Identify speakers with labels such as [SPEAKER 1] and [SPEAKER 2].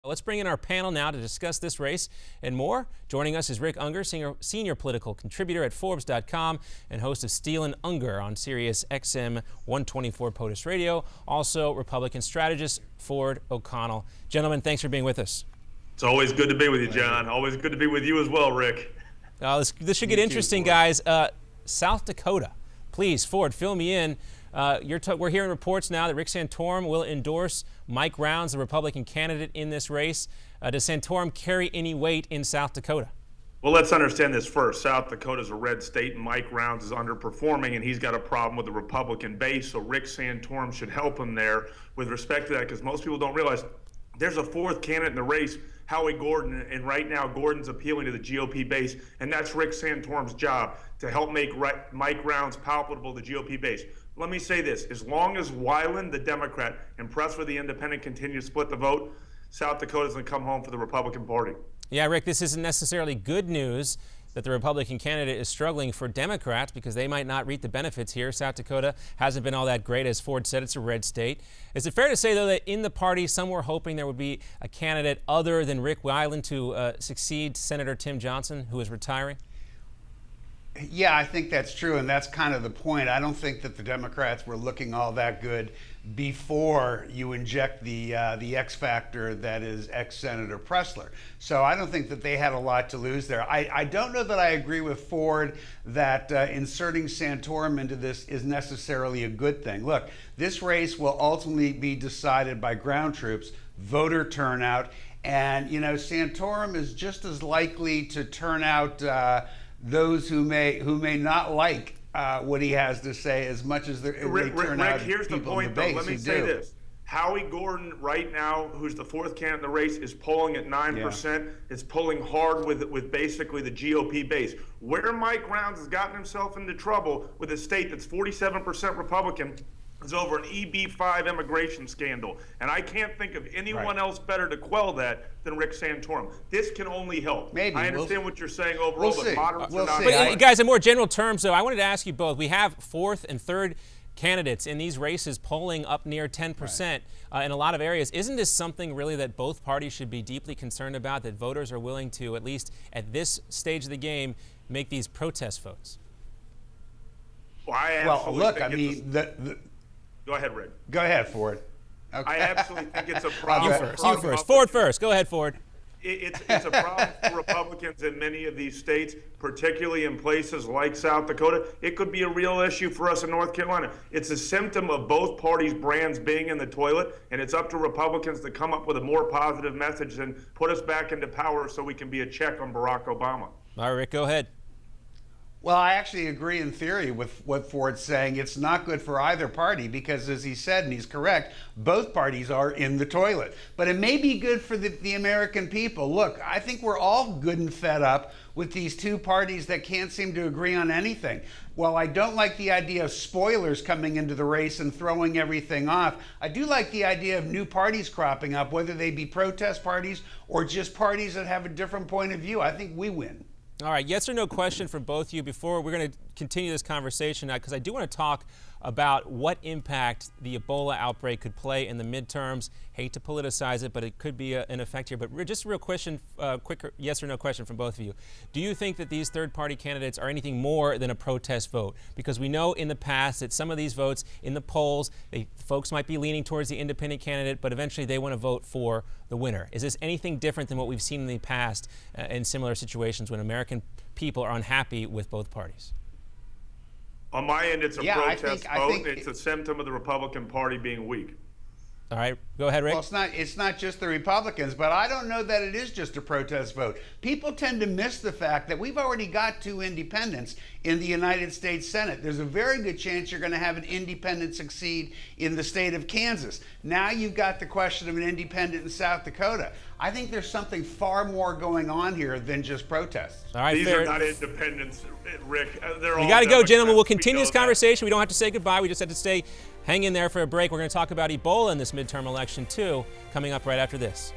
[SPEAKER 1] Let's bring in our panel now to discuss this race and more. Joining us is Rick Ungar, senior political contributor at Forbes.com and host of Steele and Ungar on Sirius XM 124 POTUS Radio. Also, Republican strategist Ford O'Connell. Gentlemen, thanks for being with us.
[SPEAKER 2] It's always good to be with you, John. Always good to be with you as well, Rick.
[SPEAKER 1] This should get interesting, guys. South Dakota. Please, Ford, fill me in. We're hearing reports now that Rick Santorum will endorse Mike Rounds, the Republican candidate in this race. Does Santorum carry any weight in South Dakota?
[SPEAKER 2] Well, let's understand this first. South Dakota is a red state, and Mike Rounds is underperforming, and he's got a problem with the Republican base, so Rick Santorum should help him there with respect to that, because most people don't realize there's a fourth candidate in the race, Howie Gordon, and right now Gordon's appealing to the GOP base, and that's Rick Santorum's job, to help make Mike Rounds palatable to the GOP base. Let me say this, as long as Weiland, the Democrat, and Pressler, the Independent, continue to split the vote, South Dakota's going to come home for the Republican Party.
[SPEAKER 1] Yeah, Rick, this isn't necessarily good news that the Republican candidate is struggling for Democrats because they might not reap the benefits here. South Dakota hasn't been all that great. As Ford said, it's a red state. Is it fair to say, though, that in the party, some were hoping there would be a candidate other than Rick Weiland to succeed Senator Tim Johnson, who is retiring?
[SPEAKER 3] Yeah, I think that's true, and that's kind of the point. I don't think that the Democrats were looking all that good before you inject the X factor that is ex-Senator Pressler. So I don't think that they had a lot to lose there. I don't know that I agree with Ford that inserting Santorum into this is necessarily a good thing. Look, this race will ultimately be decided by ground troops, voter turnout, and, you know, Santorum is just as likely to turn out those who may not like what he has to say as much as they turn out
[SPEAKER 2] here's the point, though. Let me say this. Howie Gordon right now, who's the fourth candidate in the race, is polling at 9%. Yeah. It's pulling hard with basically the GOP base. Where Mike Rounds has gotten himself into trouble with a state that's 47% Republican is over an EB-5 immigration scandal. And I can't think of anyone else better to quell that than Rick Santorum. This can only help.
[SPEAKER 3] Maybe.
[SPEAKER 2] I understand what you're saying overall, but moderates are not.
[SPEAKER 1] But guys, in more general terms, though, I wanted to ask you both. We have fourth and third candidates in these races polling up near 10% in a lot of areas. Isn't this something really that both parties should be deeply concerned about, that voters are willing to, at least at this stage of the game, make these protest votes?
[SPEAKER 2] Well,
[SPEAKER 3] look, I mean,
[SPEAKER 2] Go ahead, Rick.
[SPEAKER 3] Go ahead, Ford. Okay.
[SPEAKER 2] I absolutely think it's a problem.
[SPEAKER 1] You first. Ford first. Go ahead, Ford.
[SPEAKER 2] It's a problem for Republicans in many of these states, particularly in places like South Dakota. It could be a real issue for us in North Carolina. It's a symptom of both parties' brands being in the toilet, and it's up to Republicans to come up with a more positive message and put us back into power so we can be a check on Barack Obama.
[SPEAKER 1] All right, Rick, go ahead.
[SPEAKER 3] Well, I actually agree in theory with what Ford's saying. It's not good for either party because, as he said, and he's correct, both parties are in the toilet. But it may be good for the American people. Look, I think we're all good and fed up with these two parties that can't seem to agree on anything. While I don't like the idea of spoilers coming into the race and throwing everything off, I do like the idea of new parties cropping up, whether they be protest parties or just parties that have a different point of view. I think we win.
[SPEAKER 1] All right, yes or no question for both of you before we're going to continue this conversation now, because I do want to talk about what impact the Ebola outbreak could play in the midterms. Hate to politicize it, but it could be an effect here. But just a real question, quick yes or no question from both of you. Do you think that these third-party candidates are anything more than a protest vote? Because we know in the past that some of these votes in the polls, folks might be leaning towards the independent candidate, but eventually they want to vote for the winner. Is this anything different than what we've seen in the past in similar situations when American people are unhappy with both parties?
[SPEAKER 2] On my end, it's a protest vote. It's a symptom of the Republican Party being weak.
[SPEAKER 1] All right, go ahead, Rick.
[SPEAKER 3] Well, it's not just the Republicans, but I don't know that it is just a protest vote. People tend to miss the fact that we've already got two independents in the United States Senate. There's a very good chance you're going to have an independent succeed in the state of Kansas. Now you've got the question of an independent in South Dakota. I think there's something far more going on here than just protests.
[SPEAKER 1] All right,
[SPEAKER 2] These are not independents, Rick.
[SPEAKER 1] We got to go, gentlemen. We'll continue this conversation. We don't have to say goodbye. We just have to hang in there for a break. We're going to talk about Ebola in this midterm election, too, coming up right after this.